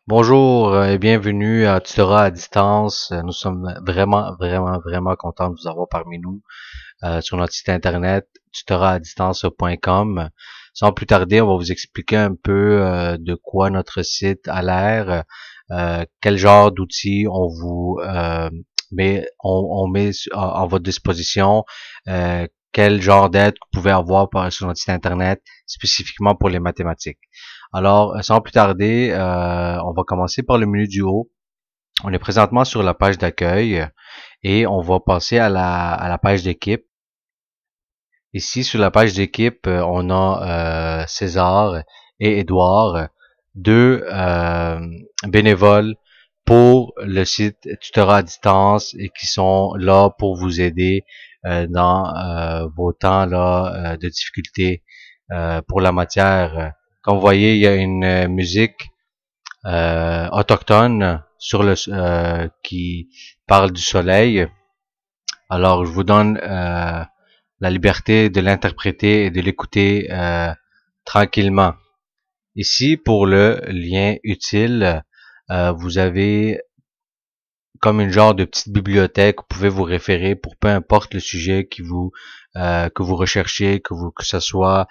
Bonjour et bienvenue à Tutorat à distance. Nous sommes vraiment contents de vous avoir parmi nous sur notre site internet tutoratadistance.com. Sans plus tarder, on va vous expliquer un peu de quoi notre site a l'air, quel genre d'outils on vous on met en votre disposition, quel genre d'aide vous pouvez avoir sur notre site internet spécifiquement pour les mathématiques. Alors, sans plus tarder, on va commencer par le menu du haut. On est présentement sur la page d'accueil et on va passer à la page d'équipe. Ici, sur la page d'équipe, on a César et Édouard, deux bénévoles pour le site Tutorat à distance et qui sont là pour vous aider dans vos temps là, de difficulté pour la matière. Comme vous voyez, il y a une musique autochtone sur qui parle du soleil. Alors, je vous donne la liberté de l'interpréter et de l'écouter tranquillement. Ici, pour le lien utile, vous avez comme une genre de petite bibliothèque, vous pouvez vous référer pour peu importe le sujet que vous recherchez, que ce soit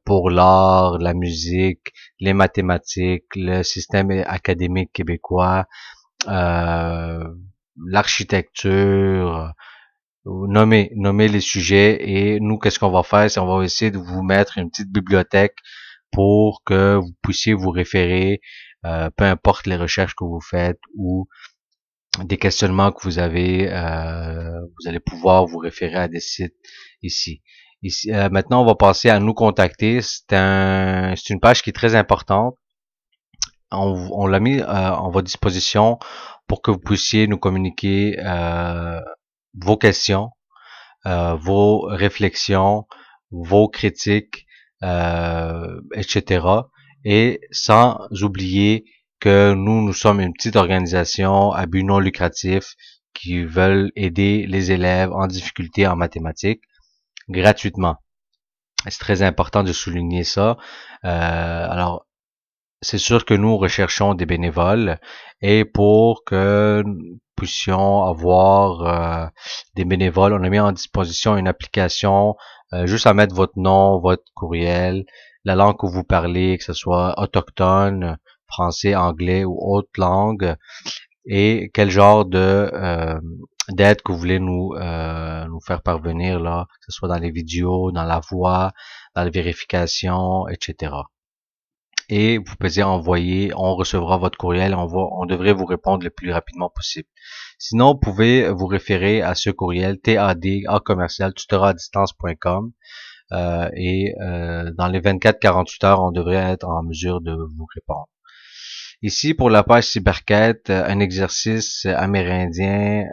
pour l'art, la musique, les mathématiques, le système académique québécois, euh, l'architecture, nommer les sujets et nous qu'est-ce qu'on va faire, c'est on va essayer de vous mettre une petite bibliothèque pour que vous puissiez vous référer, peu importe les recherches que vous faites ou des questionnements que vous avez, vous allez pouvoir vous référer à des sites ici. Ici maintenant, on va passer à nous contacter. C'est une page qui est très importante. On l'a mis en votre disposition pour que vous puissiez nous communiquer vos questions, vos réflexions, vos critiques, etc. Et sans oublier que nous sommes une petite organisation à but non lucratif qui veulent aider les élèves en difficulté en mathématiques gratuitement. C'est très important de souligner ça. Alors, c'est sûr que nous recherchons des bénévoles et pour que nous puissions avoir des bénévoles, on a mis en disposition une application juste à mettre votre nom, votre courriel, la langue que vous parlez, que ce soit autochtone, français, anglais ou autre langue, et quel genre de d'aide que vous voulez nous faire parvenir là, que ce soit dans les vidéos, dans la voix, dans la vérification, etc. Et vous pouvez envoyer, on recevra votre courriel, on devrait vous répondre le plus rapidement possible. Sinon, vous pouvez vous référer à ce courriel tad@tutoratadistance.com et dans les 24-48 heures, on devrait être en mesure de vous répondre. Ici, pour la page cyberquête, un exercice amérindien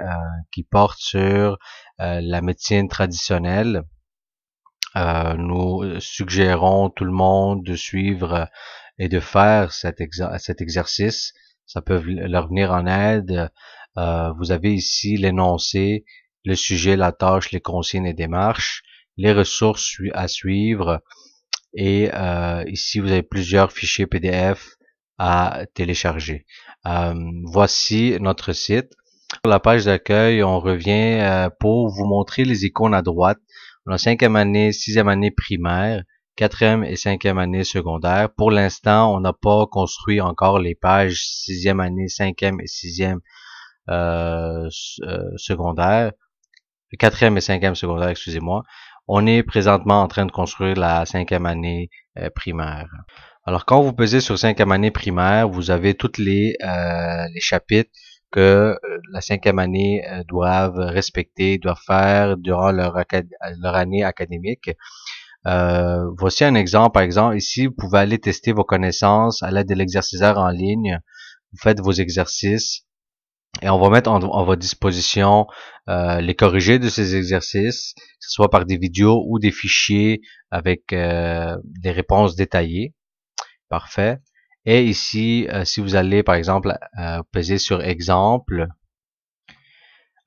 qui porte sur la médecine traditionnelle. Nous suggérons tout le monde de suivre et de faire cet exercice. Ça peut leur venir en aide. Vous avez ici l'énoncé, le sujet, la tâche, les consignes et démarches, les ressources à suivre. Et ici, vous avez plusieurs fichiers PDF à télécharger. Voici notre site. Sur la page d'accueil, on revient pour vous montrer les icônes à droite. On a 5e année, 6e année primaire, 4e et 5e année secondaire. Pour l'instant, on n'a pas construit encore les pages 6e année, 5e et 6e secondaire. 4e et 5e secondaire, excusez-moi. On est présentement en train de construire la 5e année primaire. Alors, quand vous pesez sur 5e année primaire, vous avez tous les chapitres que la 5e année doivent respecter, doivent faire durant leur année académique. Voici un exemple. Par exemple, ici, vous pouvez aller tester vos connaissances à l'aide de l'exerciceur en ligne. Vous faites vos exercices et on va mettre en votre disposition les corrigés de ces exercices, que ce soit par des vidéos ou des fichiers avec des réponses détaillées. Parfait. Et ici, si vous allez, par exemple, peser sur exemple,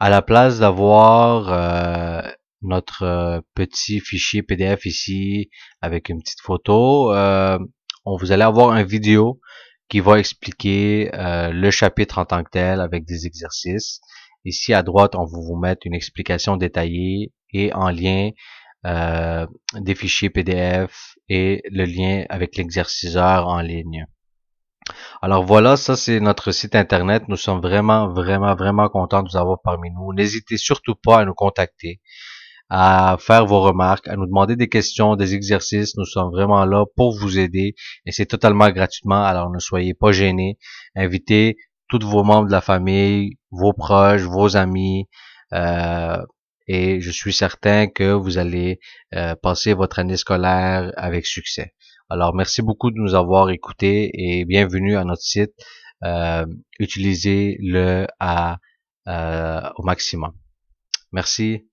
à la place d'avoir notre petit fichier PDF ici avec une petite photo, vous allez avoir une vidéo qui va expliquer le chapitre en tant que tel avec des exercices. Ici à droite, on va vous mettre une explication détaillée et en lien des fichiers PDF et le lien avec l'exerciceur en ligne. Alors voilà, ça c'est notre site internet. Nous sommes vraiment contents de vous avoir parmi nous. N'hésitez surtout pas à nous contacter, à faire vos remarques, à nous demander des questions, des exercices. Nous sommes vraiment là pour vous aider et c'est totalement gratuitement. Alors ne soyez pas gênés. Invitez tous vos membres de la famille, vos proches, vos amis. euh, et je suis certain que vous allez passer votre année scolaire avec succès. Alors, merci beaucoup de nous avoir écoutés et bienvenue à notre site. Utilisez-le au maximum. Merci.